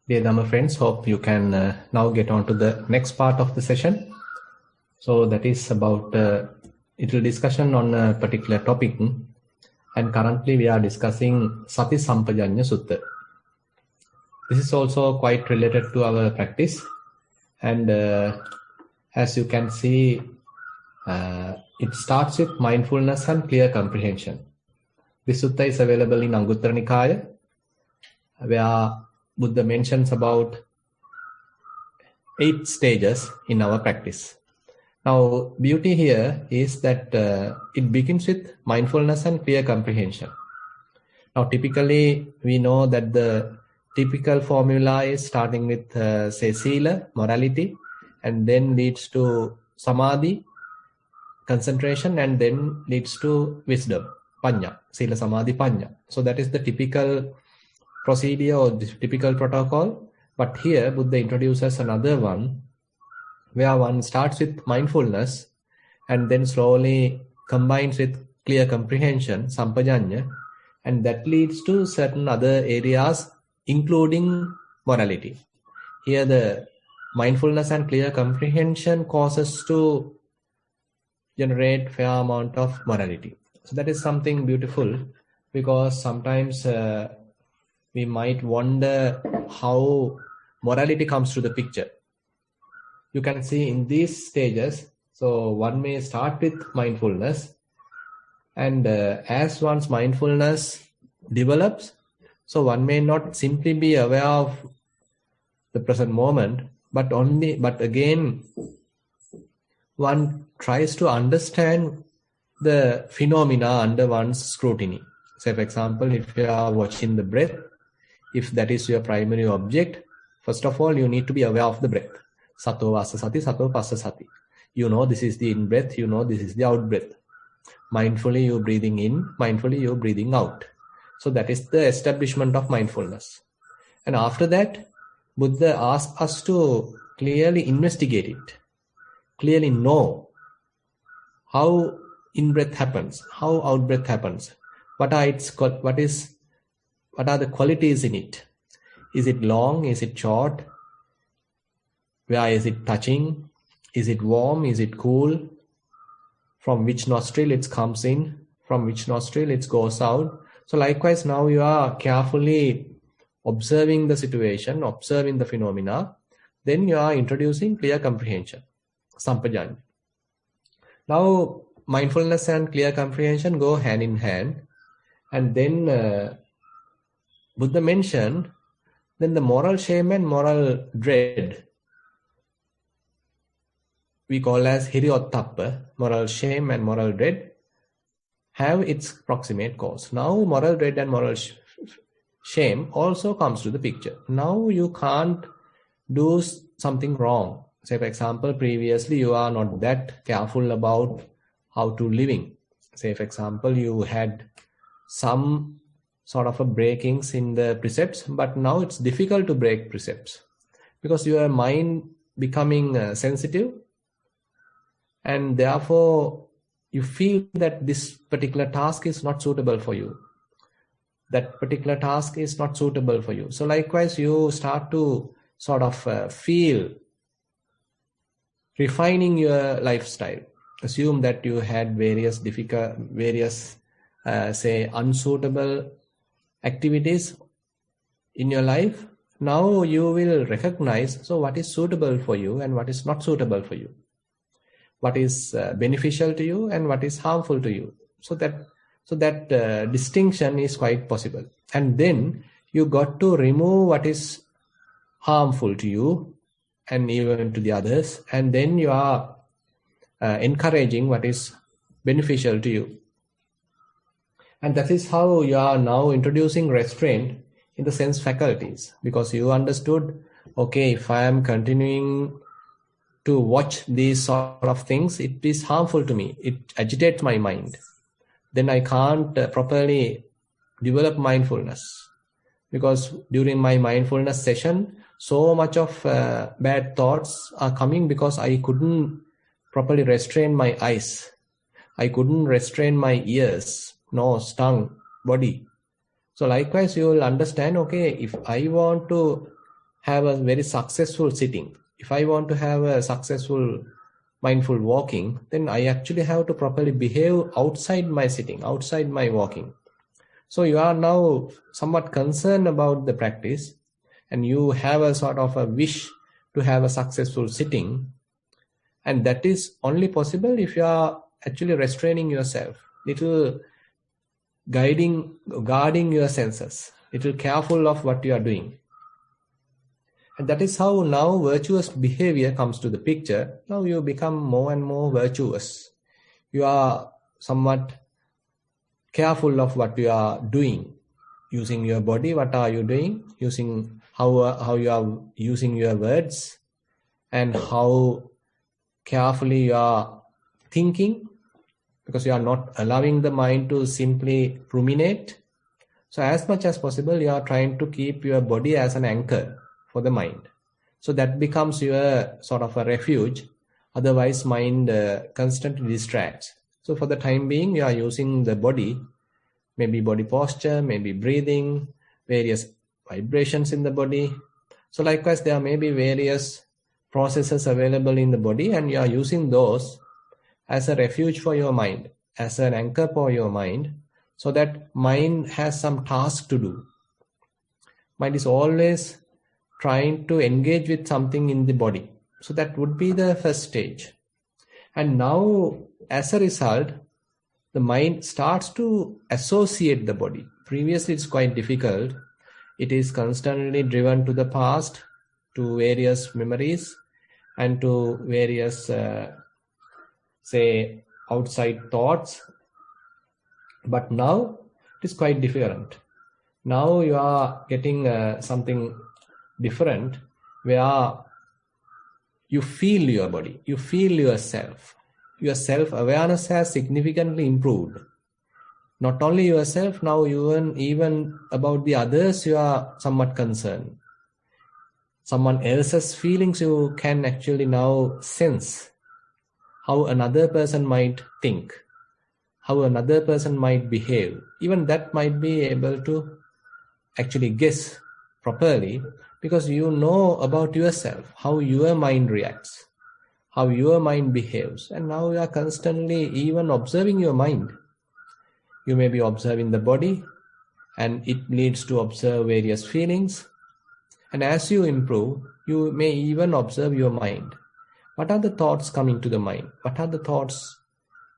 Dear Dhamma friends, hope you can now get on to the next part of the session. So that is about little discussion on a particular topic, and currently we are discussing SatiSampajanna Sutta. This is also quite related to our practice, and as you can see, it starts with mindfulness and clear comprehension. This sutta is available in Anguttara Nikaya, where Buddha mentions about 8 stages in our practice. Now, beauty here is that it begins with mindfulness and clear comprehension. Now, typically, we know that the typical formula is starting with, say, sila, morality, and then leads to samadhi, concentration, and then leads to wisdom, panya, sila, samadhi, panya. So that is the typical procedure or the typical protocol. But here, Buddha introduces another one, where one starts with mindfulness and then slowly combines with clear comprehension, sampajanna, and that leads to certain other areas, including morality. Here, the mindfulness and clear comprehension causes to generate fair amount of morality. So that is something beautiful, because sometimes we might wonder how morality comes to the picture. You can see in these stages, so one may start with mindfulness, and as one's mindfulness develops, so one may not simply be aware of the present moment, but again, one tries to understand the phenomena under one's scrutiny. Say, for example, if you are watching the breath, if that is your primary object, first of all, you need to be aware of the breath. Sato vassa sati, sato passa sati. You know this is the in-breath, you know this is the out-breath. Mindfully you're breathing in, mindfully you're breathing out. So that is the establishment of mindfulness. And after that, Buddha asks us to clearly investigate it, clearly know how in-breath happens, how out-breath happens, what are the qualities in it. Is it long? Is it short? Where is it touching? Is it warm? Is it cool? From which nostril it comes in? From which nostril it goes out? So likewise, now you are carefully observing the situation, observing the phenomena. Then you are introducing clear comprehension, sampajanna. Now, mindfulness and clear comprehension go hand in hand. And then Buddha mentioned, then the moral shame and moral dread, we call as hiriottappa, moral shame and moral dread, have its proximate cause. Now moral dread and moral shame also comes to the picture. Now you can't do something wrong. Say, for example, previously you are not that careful about how to living. Say, for example, you had some sort of a breakings in the precepts, but now it's difficult to break precepts because your mind becoming sensitive, and therefore you feel that this particular task is not suitable for you. That particular task is not suitable for you. So likewise, you start to sort of feel refining your lifestyle. Assume that you had various say unsuitable activities in your life. Now you will recognize, so what is suitable for you and what is not suitable for you. What is beneficial to you and what is harmful to you. So that distinction is quite possible. And then you got to remove what is harmful to you and even to the others. And then you are encouraging what is beneficial to you. And that is how you are now introducing restraint in the sense faculties, because you understood, okay, if I am continuing to watch these sort of things, it is harmful to me. It agitates my mind. Then I can't properly develop mindfulness, because during my mindfulness session, so much of bad thoughts are coming because I couldn't properly restrain my eyes. I couldn't restrain my ears, nose, tongue, body. So likewise, you will understand, okay, if I want to have a very successful sitting, if I want to have a successful mindful walking, then I actually have to properly behave outside my sitting, outside my walking. So you are now somewhat concerned about the practice, and you have a sort of a wish to have a successful sitting. And that is only possible if you are actually restraining yourself, little guarding your senses, little careful of what you are doing. And that is how now virtuous behavior comes to the picture. Now you become more and more virtuous. You are somewhat careful of what you are doing. Using your body, what are you doing? Using how you are using your words, and how carefully you are thinking, because you are not allowing the mind to simply ruminate. So as much as possible, you are trying to keep your body as an anchor for the mind. So that becomes your sort of a refuge. Otherwise, mind constantly distracts. So for the time being, you are using the body, maybe body posture, maybe breathing, various vibrations in the body. So likewise, there may be various processes available in the body, and you are using those as a refuge for your mind, as an anchor for your mind, so that mind has some task to do. Mind is always trying to engage with something in the body. So that would be the first stage. And now, as a result, the mind starts to associate the body. Previously, it's quite difficult. It is constantly driven to the past, to various memories, and to various, say, outside thoughts. But now, it is quite different. Now you are getting something different, where you feel your body, you feel yourself. Your self-awareness has significantly improved. Not only yourself, now even about the others you are somewhat concerned. Someone else's feelings you can actually now sense. How another person might think, how another person might behave. Even that might be able to actually guess properly, because you know about yourself, how your mind reacts, how your mind behaves. And now you are constantly even observing your mind. You may be observing the body, and it leads to observe various feelings. And as you improve, you may even observe your mind. What are the thoughts coming to the mind? What are the thoughts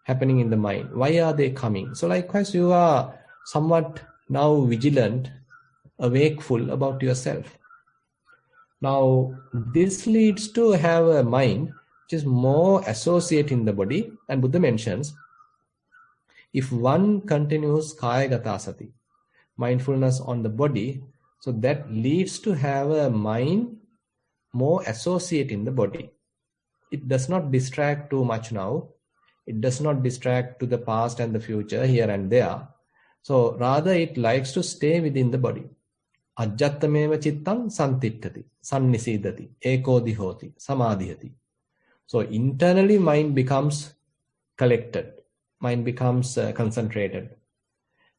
happening in the mind? Why are they coming? So likewise, you are somewhat now vigilant, awakeful about yourself. Now, this leads to have a mind which is more associated in the body. And Buddha mentions, if one continues kaya gata sati, mindfulness on the body, so that leads to have a mind more associated in the body. It does not distract too much now. It does not distract to the past and the future here and there. So rather it likes to stay within the body. Ajjattameva chittam santittati, sannisidati, ekodihoti, samadhiyati. So internally mind becomes collected. Mind becomes concentrated.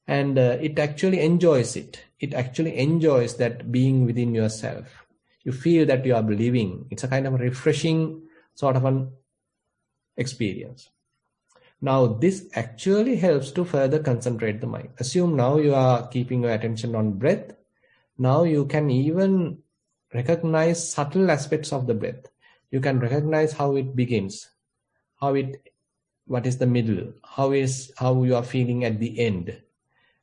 And it actually enjoys it. It actually enjoys that being within yourself. You feel that you are living. It's a kind of refreshing sort of an experience. Now this actually helps to further concentrate the mind. Assume now you are keeping your attention on breath. Now you can even recognize subtle aspects of the breath. You can recognize how it begins, what is the middle, how you are feeling at the end,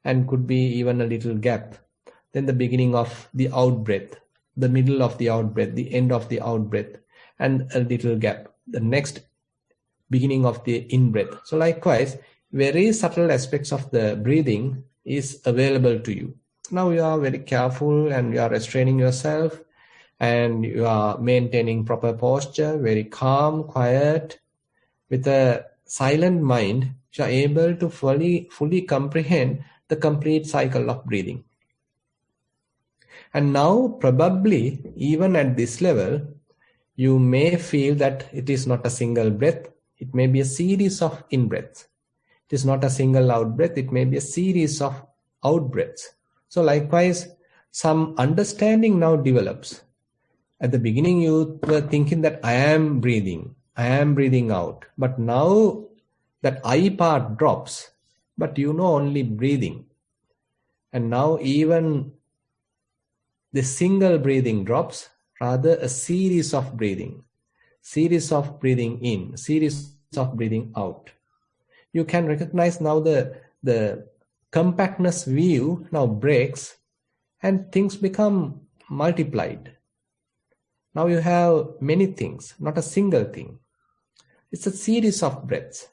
and could be even a little gap. Then the beginning of the out breath, the middle of the out breath, the end of the out breath, and a little gap, the next beginning of the in breath. So likewise, very subtle aspects of the breathing is available to you. Now you are very careful and you are restraining yourself, and you are maintaining proper posture, very calm, quiet, with a silent mind. You are able to fully comprehend the complete cycle of breathing. And now probably even at this level, you may feel that it is not a single breath. It may be a series of in-breaths. It is not a single out-breath. It may be a series of out-breaths. So likewise, some understanding now develops At the beginning, you were thinking that I am breathing out. But now that I part drops, but you know only breathing. And now even the single breathing drops, rather a series of breathing in, series of breathing out. You can recognize now the compactness view now breaks and things become multiplied. Now you have many things, not a single thing. It's a series of breaths.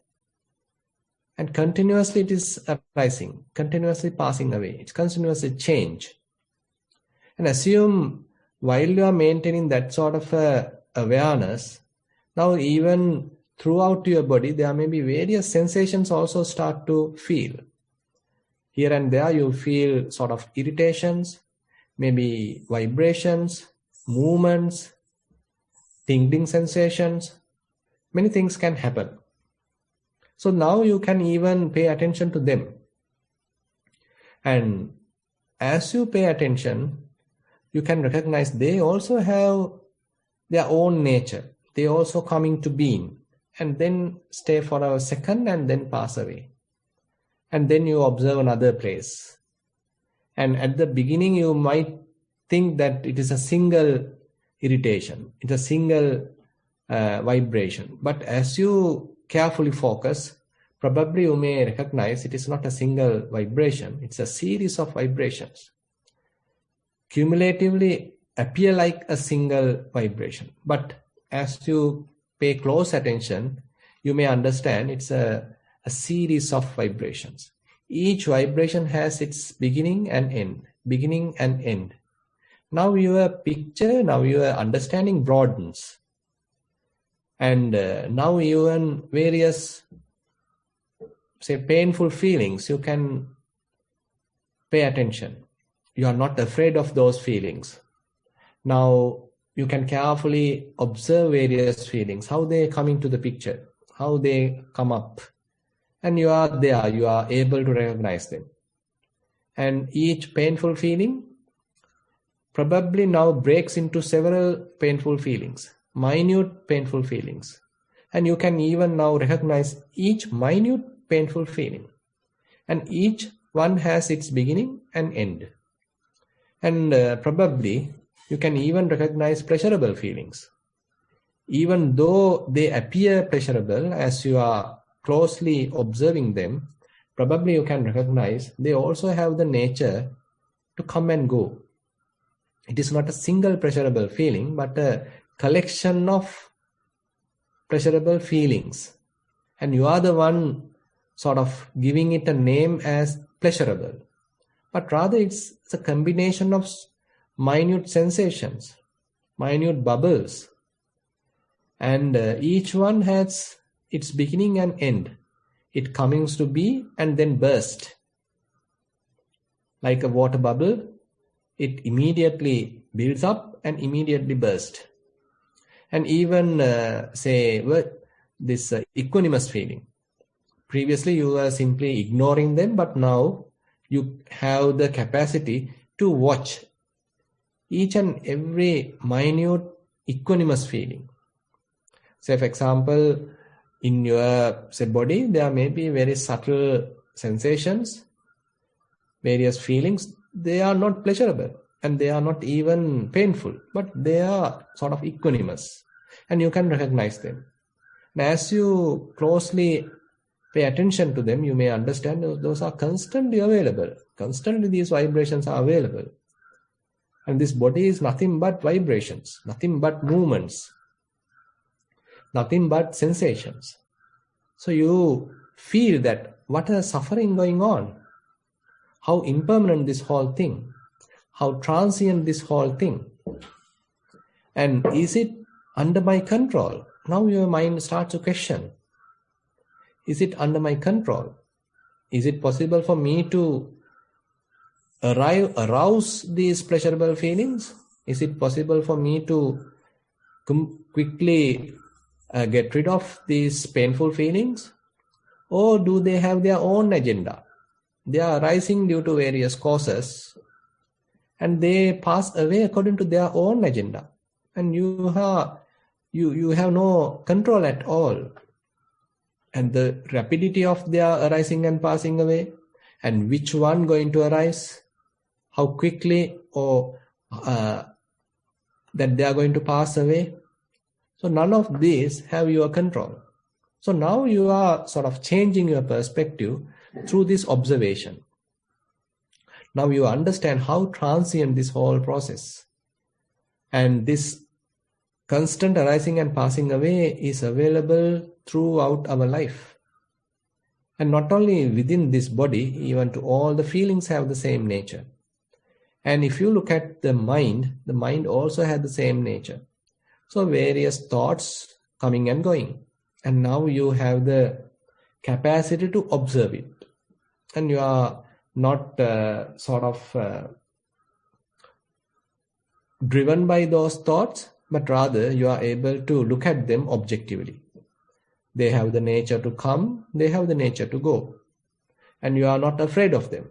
And continuously it is arising, continuously passing away. It's continuously change. And assume while you are maintaining that sort of awareness, now even throughout your body, there may be various sensations also start to feel. Here and there you feel sort of irritations, maybe vibrations, movements, tingling sensations. Many things can happen. So now you can even pay attention to them. And as you pay attention, you can recognize they also have their own nature. They also come into being and then stay for a second and then pass away. And then you observe another place. And at the beginning, you might think that it is a single irritation. It's a single vibration. But as you carefully focus, probably you may recognize it is not a single vibration. It's a series of vibrations. Cumulatively appear like a single vibration. But as you pay close attention, you may understand it's a series of vibrations. Each vibration has its beginning and end, beginning and end. Now your picture, now your understanding broadens. And now even various, say, painful feelings, you can pay attention. You are not afraid of those feelings. Now you can carefully observe various feelings, how they come into the picture, how they come up. And you are there, you are able to recognize them. And each painful feeling probably now breaks into several painful feelings, minute painful feelings. And you can even now recognize each minute painful feeling. And each one has its beginning and end. And probably you can even recognize pleasurable feelings. Even though they appear pleasurable as you are closely observing them, probably you can recognize they also have the nature to come and go. It is not a single pleasurable feeling, but a collection of pleasurable feelings. And you are the one sort of giving it a name as pleasurable. But rather it's a combination of minute sensations, minute bubbles. And each one has its beginning and end. It comes to be and then burst. Like a water bubble, it immediately builds up and immediately bursts. And even say this equanimous feeling. Previously you were simply ignoring them, but now you have the capacity to watch each and every minute equanimous feeling. Say for example, in your body, there may be very subtle sensations, various feelings. They are not pleasurable and they are not even painful, but they are sort of equanimous and you can recognize them. And as you closely pay attention to them, you may understand those are constantly available. Constantly these vibrations are available. And this body is nothing but vibrations, nothing but movements, nothing but sensations. So you feel that what a suffering going on, how impermanent this whole thing, how transient this whole thing. And is it under my control? Now your mind starts to question. Is it under my control? Is it possible for me to arouse these pleasurable feelings? Is it possible for me to quickly get rid of these painful feelings? Or do they have their own agenda? They are arising due to various causes and they pass away according to their own agenda. and you have no control at all. And the rapidity of their arising and passing away, and which one going to arise, how quickly or that they are going to pass away. So none of these have your control. So now you are sort of changing your perspective through this observation. Now you understand how transient this whole process. And this constant arising and passing away is available throughout our life. And not only within this body, even to all the feelings have the same nature. And if you look at the mind also has the same nature. So various thoughts coming and going. And now you have the capacity to observe it. And you are not driven by those thoughts, but rather you are able to look at them objectively. They have the nature to come, they have the nature to go. And you are not afraid of them.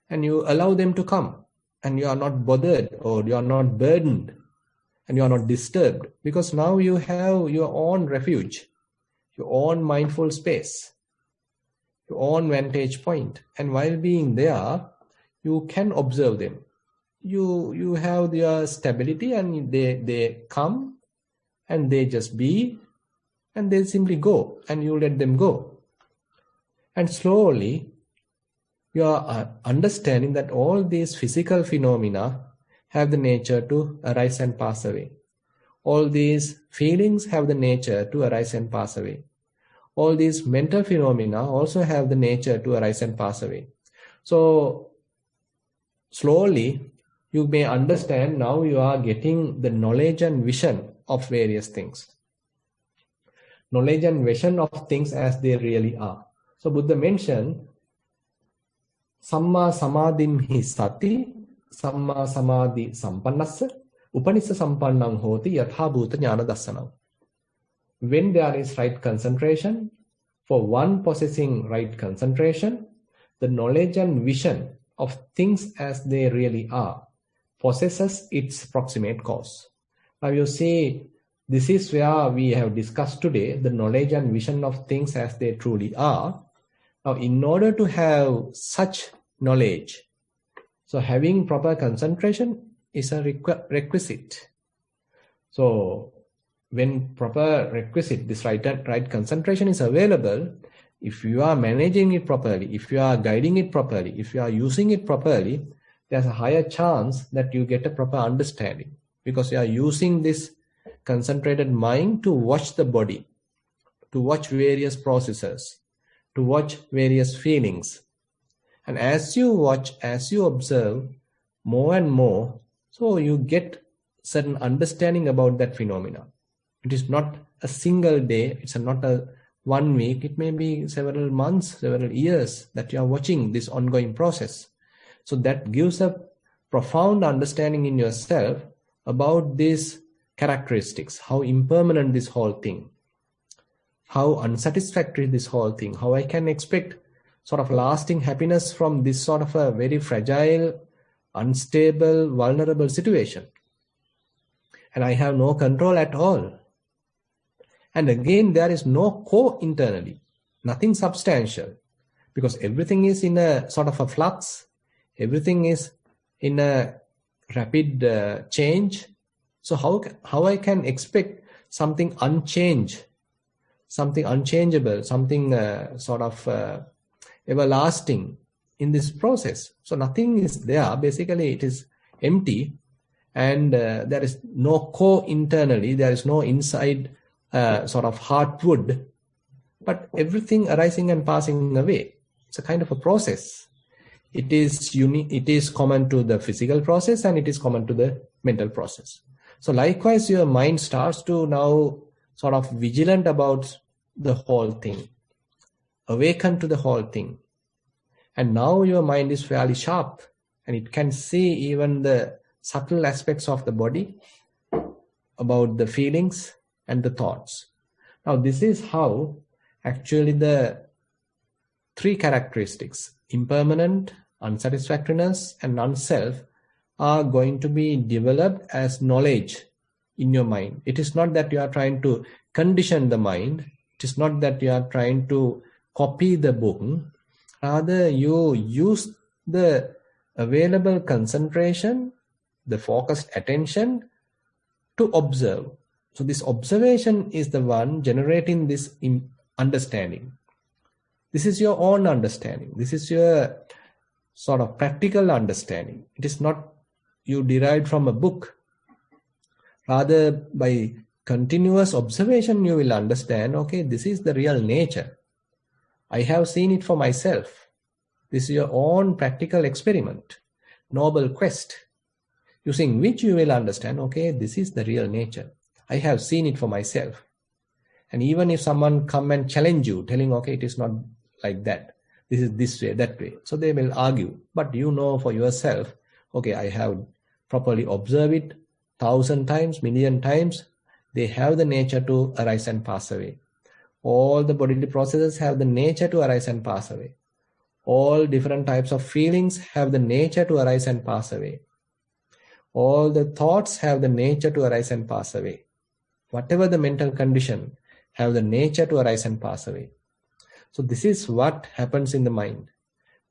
And you allow them to come. And you are not bothered, or you are not burdened, and you are not disturbed, because now you have your own refuge, your own mindful space, your own vantage point. And while being there, you can observe them. You have their stability, and they come and they just be, and they simply go, and you let them go. And slowly you are understanding that all these physical phenomena have the nature to arise and pass away. All these feelings have the nature to arise and pass away. All these mental phenomena also have the nature to arise and pass away. So slowly you may understand, now you are getting the knowledge and vision of various things. Knowledge and vision of things as they really are. So Buddha mentioned, Samma samadhimhi sati, samma samadhi sampannassa, upanissa sampannam hoti yatha bhuta jnana dassanam. When there is right concentration, for one possessing right concentration, the knowledge and vision of things as they really are possesses its proximate cause. Now you see, this is where we have discussed today the knowledge and vision of things as they truly are. Now, in order to have such knowledge, so having proper concentration is a requisite. So when proper requisite, this right concentration is available, if you are managing it properly, if you are guiding it properly, if you are using it properly, there's a higher chance that you get a proper understanding, because you are using this concentrated mind to watch the body, to watch various processes, to watch various feelings. And as you watch, as you observe more and more, so you get certain understanding about that phenomena. It is not a single day, it's not a 1 week, it may be several months, several years that you are watching this ongoing process. So that gives a profound understanding in yourself about these characteristics, how impermanent this whole thing, how unsatisfactory this whole thing, how I can expect sort of lasting happiness from this sort of a very fragile, unstable, vulnerable situation. And I have no control at all. And again, there is no core internally, nothing substantial, because everything is in a sort of a flux, everything is in a rapid change. So how I can expect something unchanged, something unchangeable, something everlasting in this process? So nothing is there. Basically, it is empty, and there is no core internally. There is no inside heartwood, but everything arising and passing away. It's a kind of a process. It is unique. It is common to the physical process, and it is common to the mental process. So likewise, your mind starts to now sort of vigilant about the whole thing, awaken to the whole thing. And now your mind is fairly sharp, and it can see even the subtle aspects of the body, about the feelings and the thoughts. Now this is how actually the three characteristics, impermanent, unsatisfactoriness, and non-self, are going to be developed as knowledge in your mind. It is not that you are trying to condition the mind. It is not that you are trying to copy the book. Rather, you use the available concentration, the focused attention to observe. So this observation is the one generating this understanding. This is your own understanding. This is your sort of practical understanding. It is not you derived from a book. Rather, by continuous observation, you will understand, okay, this is the real nature. I have seen it for myself. This is your own practical experiment, noble quest, using which you will understand, okay, this is the real nature. I have seen it for myself. And even if someone come and challenge you, telling, okay, it is not like that. This is this way, that way. So they will argue. But you know for yourself, okay, I have properly observed it 1,000 times, million times. They have the nature to arise and pass away. All the bodily processes have the nature to arise and pass away. All different types of feelings have the nature to arise and pass away. All the thoughts have the nature to arise and pass away. Whatever the mental condition have the nature to arise and pass away. So this is what happens in the mind.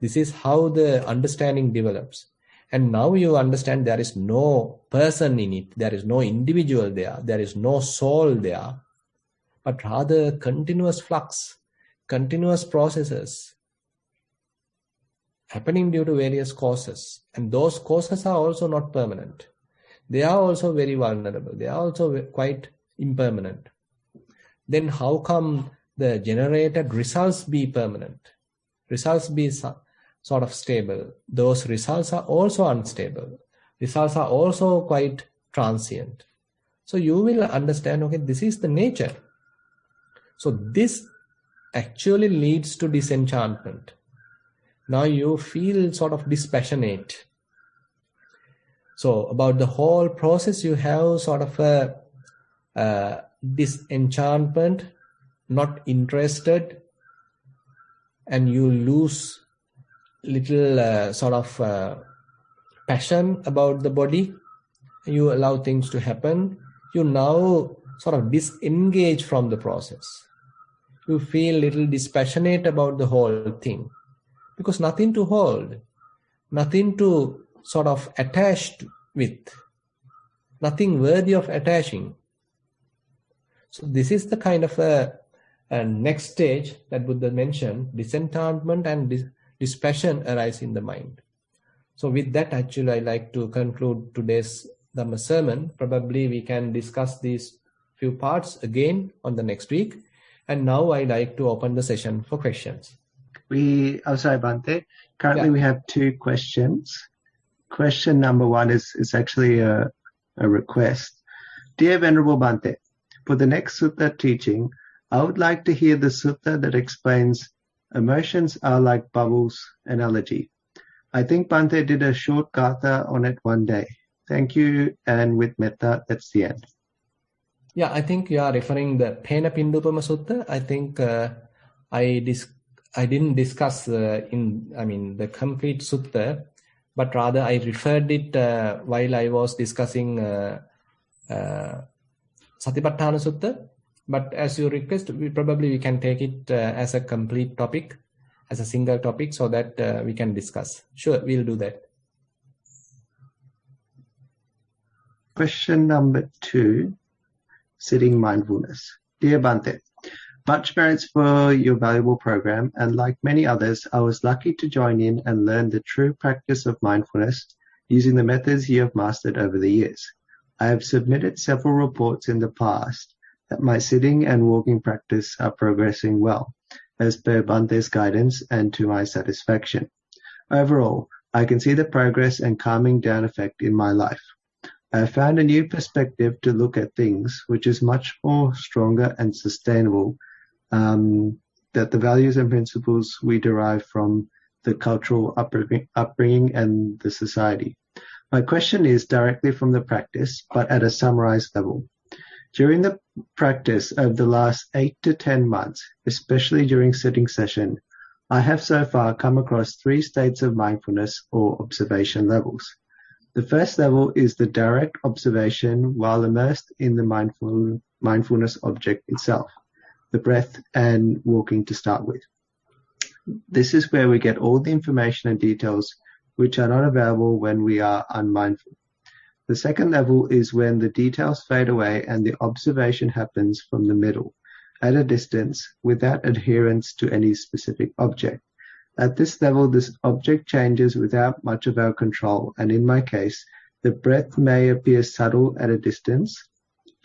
This is how the understanding develops. And now you understand there is no person in it. There is no individual there. There is no soul there. But rather continuous flux, continuous processes happening due to various causes. And those causes are also not permanent. They are also very vulnerable. They are also quite impermanent. Then how come the generated results be permanent? Results be sort of stable. Those results are also unstable. Results are also quite transient. So you will understand, okay, this is the nature. So this actually leads to disenchantment. Now you feel sort of dispassionate. So about the whole process, you have sort of a disenchantment, not interested, and you lose little sort of passion about the body. You allow things to happen. You now sort of disengage from the process. You feel little dispassionate about the whole thing because nothing to hold, nothing to sort of attach with, nothing worthy of attaching. So this is the kind of a next stage that Buddha mentioned. Disenchantment and dispassion arise in the mind. So with that, actually, I like to conclude today's Dhamma sermon. Probably we can discuss these few parts again on the next week. And now I like to open the session for questions. Sorry, Bhante. Currently we have 2 questions. Question number 1 is actually a request. Dear Venerable Bhante, for the next Sutta teaching, I would like to hear the Sutta that explains emotions are like bubbles analogy. I think Bhante did a short gatha on it one day. Thank you, and with metta, that's the end. Yeah, I think you are referring the Pena Pindupama Sutta. I think I didn't discuss the complete Sutta, but rather I referred it while I was discussing Satipatthana Sutta. But as you request, we can take it as a complete topic, as a single topic, so that we can discuss. Sure, we'll do that. Question number 2, sitting mindfulness. Dear Bhante, much merits for your valuable program, and like many others, I was lucky to join in and learn the true practice of mindfulness using the methods you have mastered over the years. I have submitted several reports in the past that my sitting and walking practice are progressing well, as per Bhante's guidance and to my satisfaction. Overall, I can see the progress and calming down effect in my life. I have found a new perspective to look at things, which is much more stronger and sustainable, that the values and principles we derive from the cultural upbringing and the society. My question is directly from the practice, but at a summarized level. During the practice of the last 8 to 10 months, especially during sitting session, I have so far come across 3 states of mindfulness or observation levels. The first level is the direct observation while immersed in the mindfulness object itself, the breath and walking to start with. This is where we get all the information and details which are not available when we are unmindful. The second level is when the details fade away and the observation happens from the middle, at a distance, without adherence to any specific object. At this level, this object changes without much of our control, and in my case, the breath may appear subtle at a distance,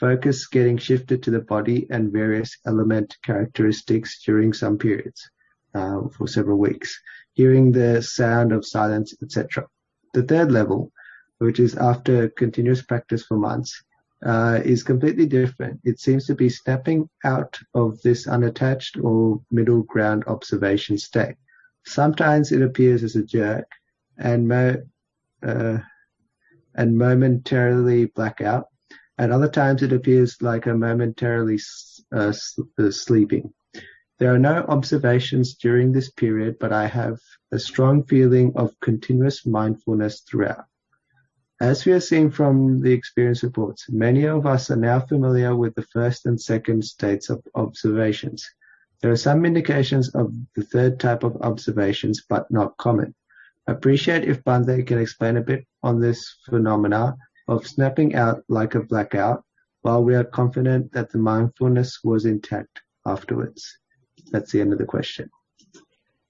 focus getting shifted to the body and various element characteristics during some periods, for several weeks, hearing the sound of silence, etc. The third level, which is after continuous practice for months, is completely different. It seems to be snapping out of this unattached or middle ground observation state. Sometimes it appears as a jerk and momentarily blackout, and other times it appears like a momentarily sleeping. There are no observations during this period, but I have a strong feeling of continuous mindfulness throughout. As we are seeing from the experience reports, many of us are now familiar with the first and second states of observations. There are some indications of the third type of observations, but not common. I appreciate if Bhante can explain a bit on this phenomena of snapping out like a blackout, while we are confident that the mindfulness was intact afterwards. That's the end of the question.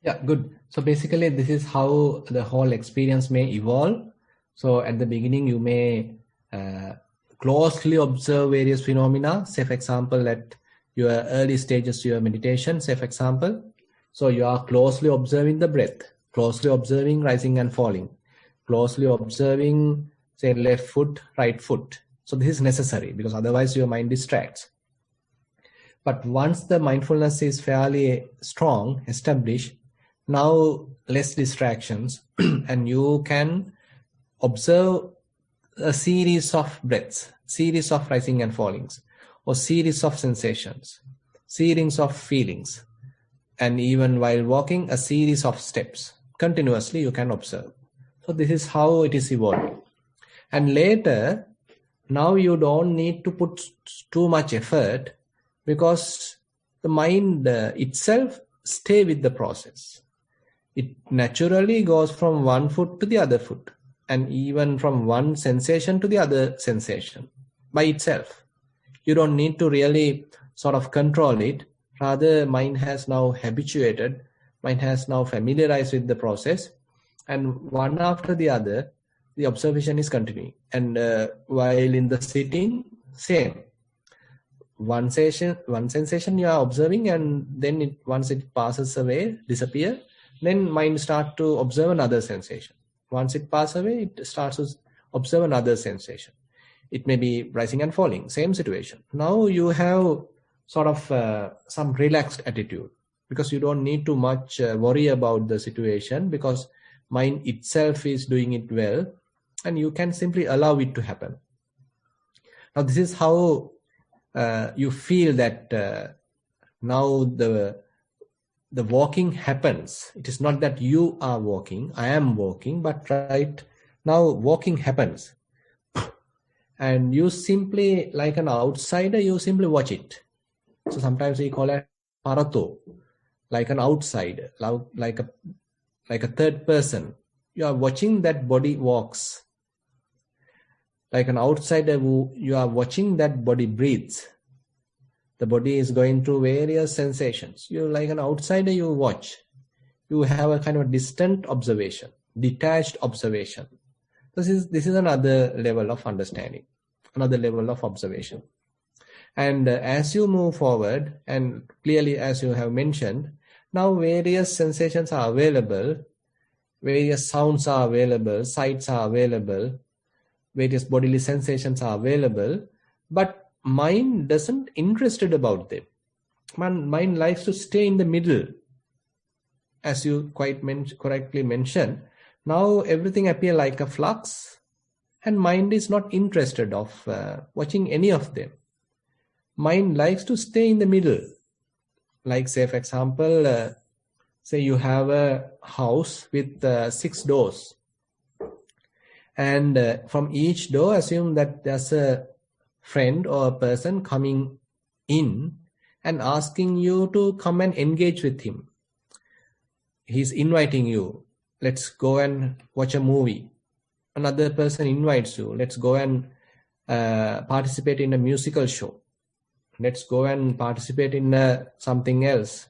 Yeah, good. So basically, this is how the whole experience may evolve. So at the beginning, you may closely observe various phenomena. Say, for example, at your early stages of your meditation, say, for example, so you are closely observing the breath, closely observing rising and falling, closely observing, say, left foot, right foot. So this is necessary because otherwise your mind distracts. But once the mindfulness is fairly strong, established, now less distractions, and you can observe a series of breaths, series of rising and fallings, or series of sensations, series of feelings, and even while walking, a series of steps. Continuously you can observe. So this is how it is evolving. And later, now you don't need to put too much effort because the mind itself stay with the process. It naturally goes from one foot to the other foot, and even from one sensation to the other sensation by itself. You don't need to really sort of control it. Rather, mind has now habituated, mind has now familiarized with the process, and one after the other, the observation is continuing. And while in the sitting, same. One sensation you are observing, and then once it passes away, disappear, then mind starts to observe another sensation. Once it passes away, it starts to observe another sensation. It may be rising and falling, same situation. Now you have sort of some relaxed attitude because you don't need too much worry about the situation because mind itself is doing it well and you can simply allow it to happen. Now this is how you feel that now the walking happens. It is not that you are walking, I am walking, but right now walking happens. And you simply, like an outsider, you simply watch it. So sometimes we call it parato, like an outsider, like a third person. You are watching that body walks. Like an outsider, you are watching that body breathes. The body is going through various sensations. You, like an outsider, you watch. You have a kind of distant observation, detached observation. This is another level of understanding, another level of observation. And as you move forward, and clearly as you have mentioned, now various sensations are available, various sounds are available, sights are available, various bodily sensations are available, but mind doesn't interested about them. Mind likes to stay in the middle. As you quite correctly mentioned, now everything appears like a flux, and mind is not interested of watching any of them. Mind likes to stay in the middle. Like, say, for example, say you have a house with 6 doors, And from each door, assume that there's a friend or a person coming in and asking you to come and engage with him. He's inviting you. Let's go and watch a movie. Another person invites you. Let's go and participate in a musical show. Let's go and participate in something else.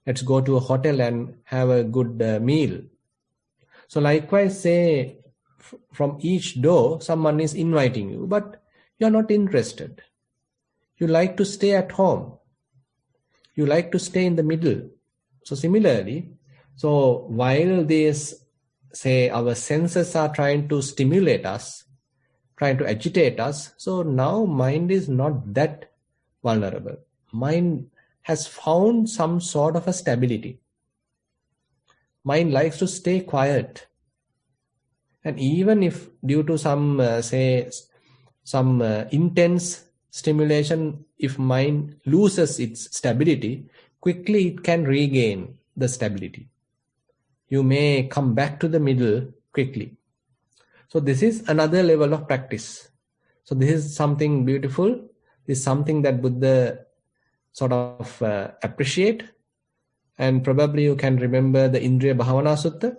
Let's go to a hotel and have a good meal. So likewise, say from each door, someone is inviting you, but you're not interested. You like to stay at home. You like to stay in the middle. So similarly, so while these, say, our senses are trying to stimulate us, trying to agitate us, so now mind is not that vulnerable. Mind has found some sort of a stability. Mind likes to stay quiet. And even if due to some, some intense stimulation, if mind loses its stability, quickly it can regain the stability. You may come back to the middle quickly. So this is another level of practice. So this is something beautiful. This is something that Buddha sort of appreciate. And probably you can remember the Indriya Bhavana Sutta,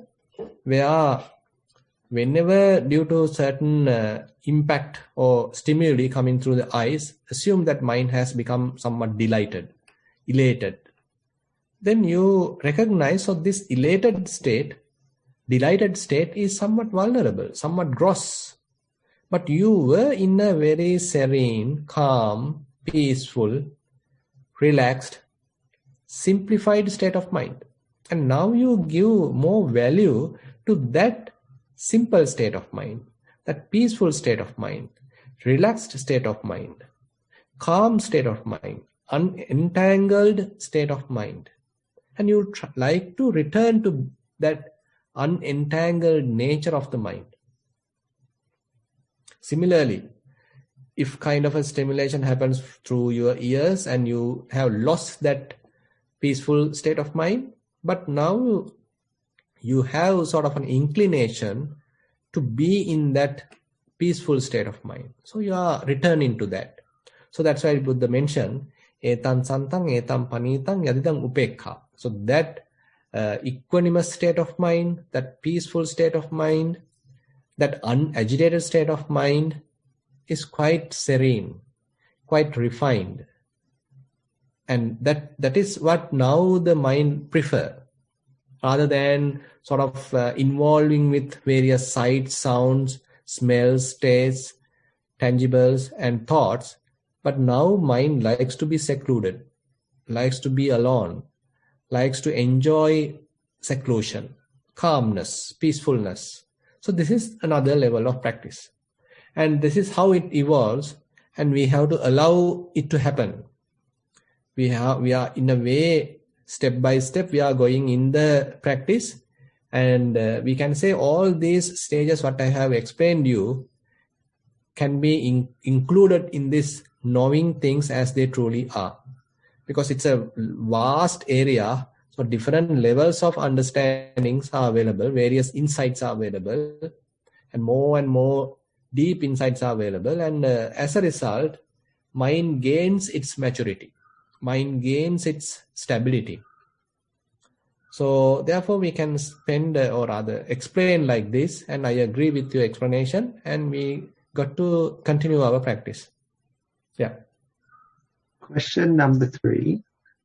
where whenever due to certain impact or stimuli coming through the eyes, assume that mind has become somewhat delighted, elated. Then you recognize that this elated state, delighted state is somewhat vulnerable, somewhat gross. But you were in a very serene, calm, peaceful, relaxed, simplified state of mind. And now you give more value to that simple state of mind, that peaceful state of mind, relaxed state of mind, calm state of mind, unentangled state of mind. And you like to return to that unentangled nature of the mind. Similarly, if kind of a stimulation happens through your ears and you have lost that peaceful state of mind, but now you have sort of an inclination to be in that peaceful state of mind. So you are returning to that. So that's why Buddha mentioned, etam santang, etam panitang, yadidang upekha. So that equanimous state of mind, that peaceful state of mind, that unagitated state of mind is quite serene, quite refined. And that is what now the mind prefer, rather than sort of involving with various sights, sounds, smells, tastes, tangibles, and thoughts. But now mind likes to be secluded, likes to be alone, likes to enjoy seclusion, calmness, peacefulness. So this is another level of practice. And this is how it evolves, and we have to allow it to happen. We are in a way, step by step, we are going in the practice, and we can say all these stages what I have explained you can be included in this knowing things as they truly are, because it's a vast area. So different levels of understandings are available, various insights are available, and more deep insights are available. And as a result, mind gains its maturity, mind gains its stability. So therefore we can spend or rather explain like this, and I agree with your explanation, and we got to continue our practice. Yeah. Question number 3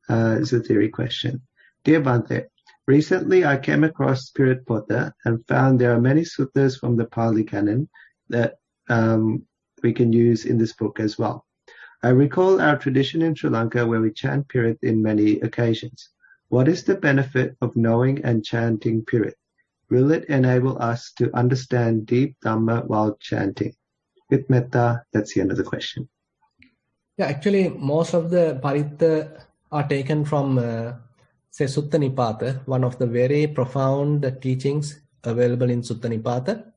is a theory question. Dear Bhante, recently I came across Spirit Pota and found there are many suttas from the Pali Canon that we can use in this book as well. I recall our tradition in Sri Lanka where we chant Pirit in many occasions. What is the benefit of knowing and chanting Pirit? Will it enable us to understand deep Dhamma while chanting? With metta, that's the end of the question. Yeah, actually, most of the Paritta are taken from, say, Sutta Nipata, one of the very profound teachings available in Sutta Nipata.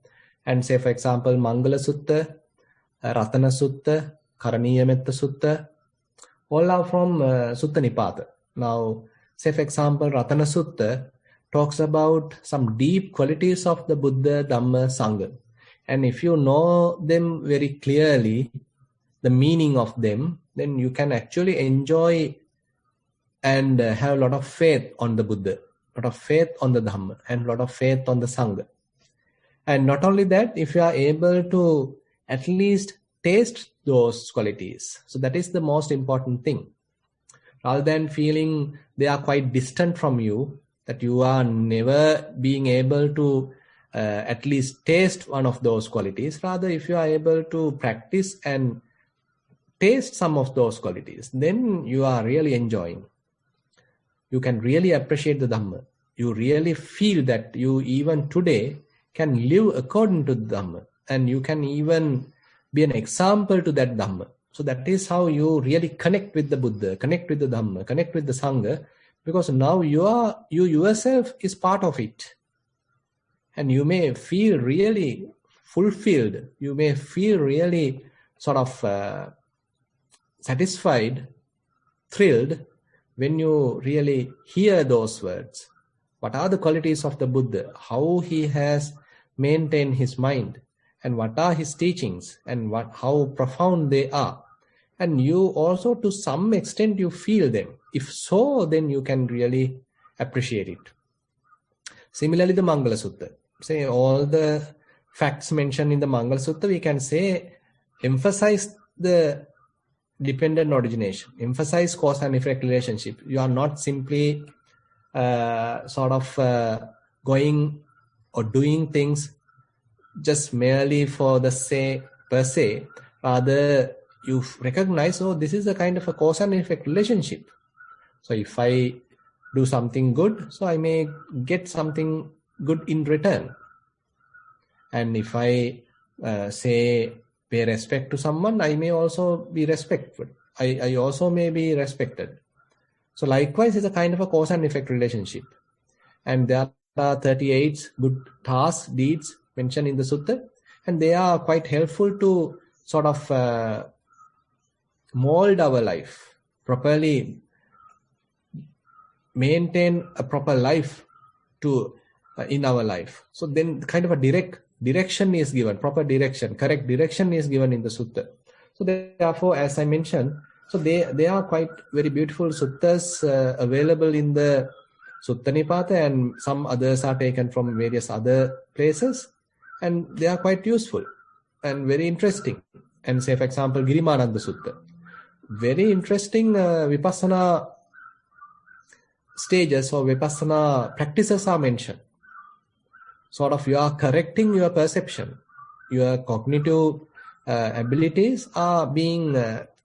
And say, for example, Mangala Sutta, Ratana Sutta, Karaniya Metta Sutta, all are from Sutta Nipata. Now, say, for example, Ratana Sutta talks about some deep qualities of the Buddha, Dhamma, Sangha. And if you know them very clearly, the meaning of them, then you can actually enjoy and have a lot of faith on the Buddha, a lot of faith on the Dhamma, and a lot of faith on the Sangha. And not only that, if you are able to at least taste those qualities, so that is the most important thing. Rather than feeling they are quite distant from you, that you are never being able to at least taste one of those qualities. Rather, if you are able to practice and taste some of those qualities, then you are really enjoying. You can really appreciate the Dhamma. You really feel that you even today can live according to the Dhamma, and you can even be an example to that Dhamma. So that is how you really connect with the Buddha, connect with the Dhamma, connect with the Sangha, because now you yourself is part of it. And you may feel really fulfilled. You may feel really sort of satisfied, thrilled, when you really hear those words. What are the qualities of the Buddha? How he has maintained his mind, and what are his teachings, and how profound they are. And you also, to some extent, you feel them. If so, then you can really appreciate it. Similarly, the Mangala Sutta. Say all the facts mentioned in the Mangala Sutta, we can say emphasize the dependent origination, emphasize cause and effect relationship. You are not simply going or doing things just merely for the sake per se. Rather, you recognize, oh, this is a kind of a cause and effect relationship. So if I do something good, so I may get something good in return. And if I pay respect to someone, I may also be respectful. I also may be respected. So likewise, it's a kind of a cause and effect relationship. And there are 38 good tasks, deeds mentioned in the sutta, and they are quite helpful to sort of mold our life, properly maintain a proper life in our life. So then kind of a direct direction is given, proper direction, correct direction is given in the sutta. So therefore, as I mentioned, so they are quite very beautiful suttas available in the Sutta Nipata, and some others are taken from various other places, and they are quite useful and very interesting. And say, for example, Girimananda Sutta, very interesting Vipassana stages or Vipassana practices are mentioned. Sort of you are correcting your perception. Your cognitive abilities are being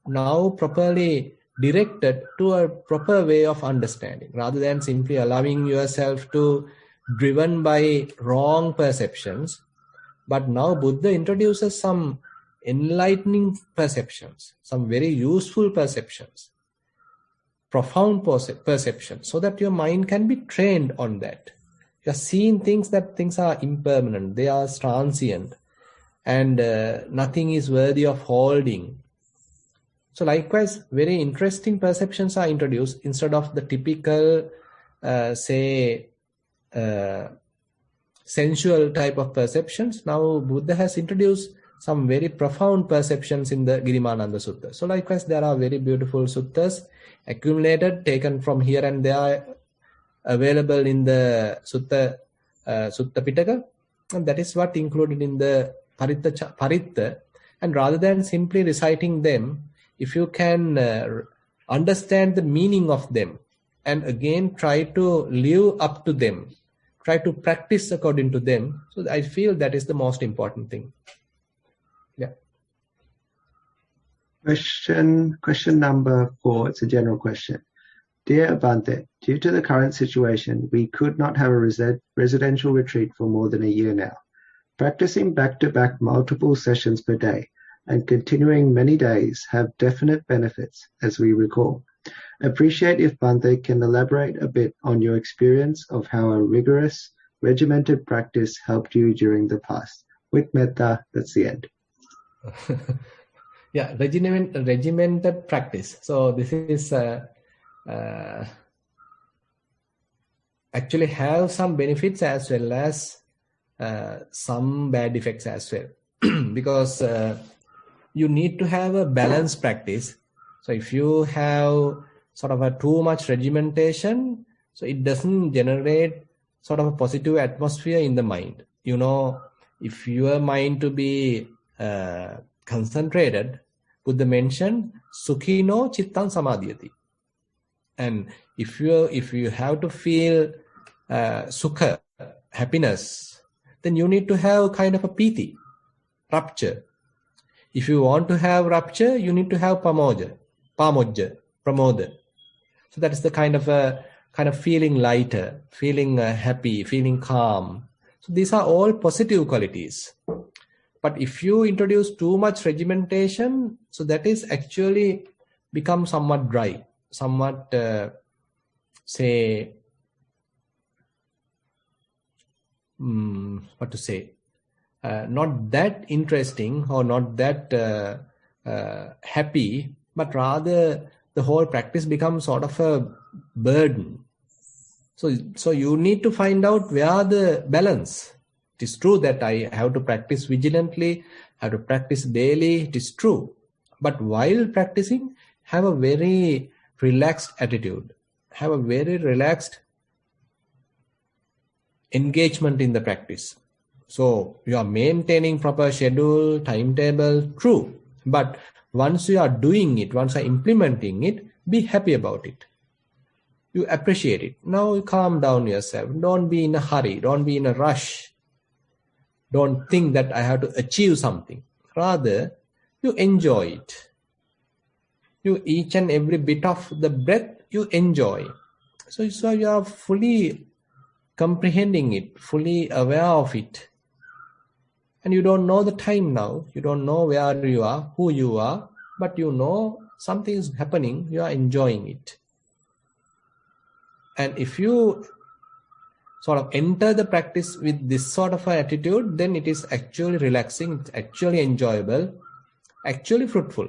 now properly directed to a proper way of understanding, rather than simply allowing yourself to driven by wrong perceptions. But now Buddha introduces some enlightening perceptions, some very useful perceptions, profound perceptions, so that your mind can be trained on that. You are seeing things are impermanent, they are transient, and nothing is worthy of holding. So likewise, very interesting perceptions are introduced instead of the typical, sensual type of perceptions. Now Buddha has introduced some very profound perceptions in the Girimananda Sutta. So likewise, there are very beautiful suttas accumulated, taken from here and there, available in the Sutta Pitaka, and that is what included in the Paritta. And rather than simply reciting them, if you can understand the meaning of them, and again try to live up to them, try to practice according to them, so I feel that is the most important thing. Yeah. Question number 4, it's a general question. Dear Bhante, due to the current situation, we could not have a residential retreat for more than a year now. Practicing back-to-back multiple sessions per day and continuing many days have definite benefits, as we recall. Appreciate if Bhante can elaborate a bit on your experience of how a rigorous, regimented practice helped you during the past. With metta, that's the end. Yeah, regimented practice. So this is actually have some benefits as well as some bad effects as well. Because you need to have a balanced practice. So if you have sort of a too much regimentation, so it doesn't generate sort of a positive atmosphere in the mind. You know, if your mind to be concentrated, Buddha mentioned, Sukhino Chittan Samadhyati. And if you have to feel sukha, happiness, then you need to have kind of a piti, rapture. If you want to have rapture, you need to have pamoja, pramoda. So that is the kind of feeling lighter, feeling happy, feeling calm. So these are all positive qualities. But if you introduce too much regimentation, so that is actually become somewhat dry, somewhat not that interesting or not that happy, but rather the whole practice becomes sort of a burden. So you need to find out where the balance. It is true that I have to practice vigilantly, I have to practice daily, it is true. But while practicing, have a very relaxed attitude, have a very relaxed engagement in the practice. So you are maintaining proper schedule, timetable, true. But once you are doing it, once you are implementing it, be happy about it. You appreciate it. Now you calm down yourself. Don't be in a hurry. Don't be in a rush. Don't think that I have to achieve something. Rather, you enjoy it. You each and every bit of the breath, you enjoy. So you are fully comprehending it, fully aware of it. And you don't know the time now. You don't know where you are, who you are, but you know something is happening. You are enjoying it. And if you sort of enter the practice with this sort of an attitude, then it is actually relaxing, it's actually enjoyable, actually fruitful.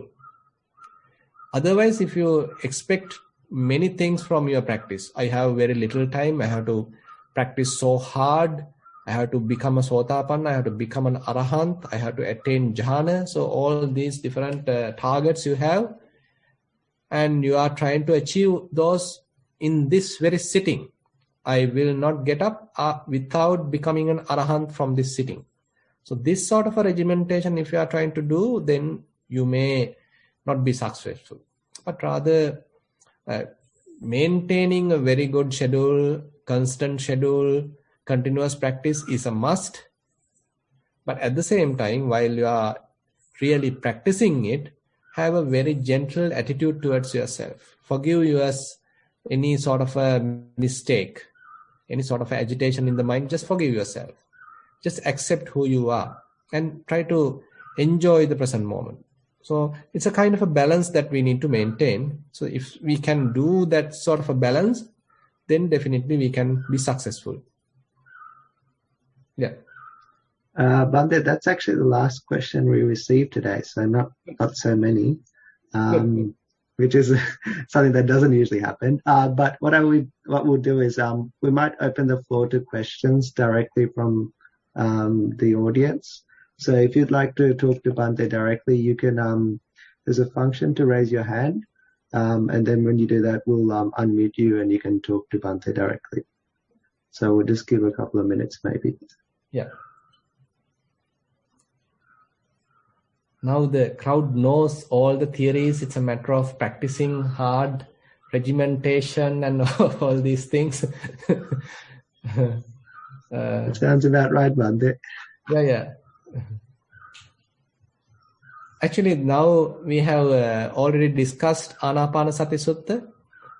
Otherwise, if you expect many things from your practice, I have very little time, I have to practice so hard, I have to become a Sotapanna, I have to become an Arahant, I have to attain Jhana. So all these different targets you have, and you are trying to achieve those in this very sitting. I will not get up without becoming an Arahant from this sitting. So this sort of a regimentation, if you are trying to do, then you may not be successful. But rather, maintaining a very good schedule, constant schedule, continuous practice is a must. But at the same time, while you are really practicing it, have a very gentle attitude towards yourself. Forgive yourself any sort of a mistake, any sort of agitation in the mind. Just forgive yourself. Just accept who you are and try to enjoy the present moment. So it's a kind of a balance that we need to maintain. So if we can do that sort of a balance, then definitely we can be successful. Yeah. Bande, that's actually the last question we received today, so not so many, which is something that doesn't usually happen. But what we'll do is we might open the floor to questions directly from the audience. So if you'd like to talk to Bante directly, you can. There's a function to raise your hand, and then when you do that, we'll unmute you and you can talk to Bante directly. So we'll just give a couple of minutes, maybe. Yeah. Now the crowd knows all the theories. It's a matter of practicing hard, regimentation, and all these things. It sounds about right, Bante. Yeah. Actually, now we have already discussed Anapanasati Sutta,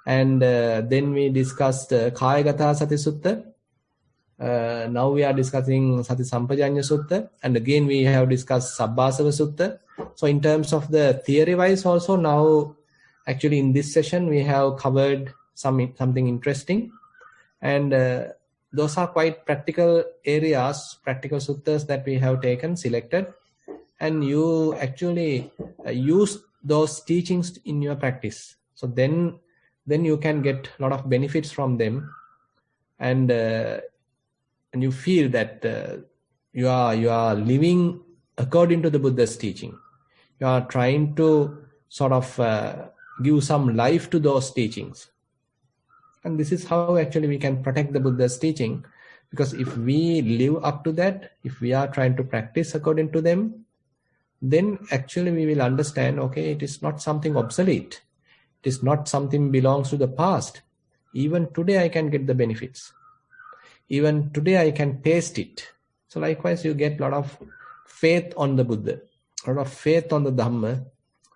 and then we discussed Kayagata Sati Sutta. Now we are discussing SatiSampajanna Sutta, and again we have discussed Sabbasava Sutta. So in terms of the theory-wise also, now actually in this session we have covered something interesting, and those are quite practical areas, practical suttas that we have selected, and you actually use those teachings in your practice. So then you can get a lot of benefits from them, and you feel that you are living according to the Buddha's teaching. You are trying to sort of give some life to those teachings. And this is how actually we can protect the Buddha's teaching, because if we live up to that, if we are trying to practice according to them, then actually we will understand, okay, it is not something obsolete. It is not something belongs to the past. Even today I can get the benefits. Even today I can taste it. So likewise, you get a lot of faith on the Buddha, a lot of faith on the Dhamma,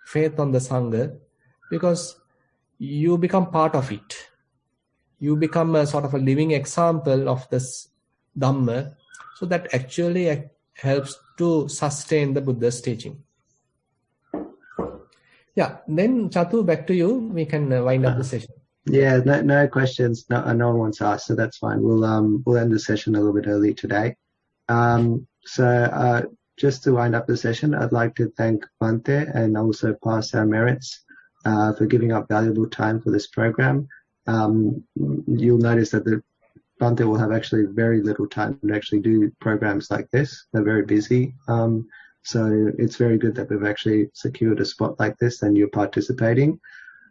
faith on the Sangha, because you become part of it. You become a sort of a living example of this Dhamma, so that actually helps to sustain the Buddha's teaching. Yeah, then Chatu, back to you. We can wind up the session. Yeah, no questions. No one wants to ask, so that's fine. We'll end the session a little bit early today. So just to wind up the session, I'd like to thank Bhante and also pass our merits for giving up valuable time for this program. You'll notice that the Bhante will have actually very little time to actually do programs like this. They're very busy. So it's very good that we've actually secured a spot like this and you're participating.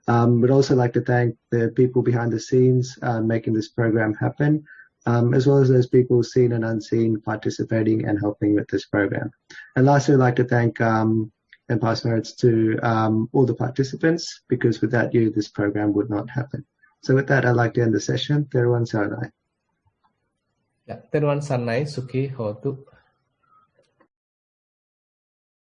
We'd also like to thank the people behind the scenes making this program happen, as well as those people seen and unseen participating and helping with this program. And lastly, I'd like to thank and pass merits to all the participants, because without you, this program would not happen. So with that, I'd like to end the session. Thero Saranai. Yeah, Thero Saranai, Sukhi Hotu.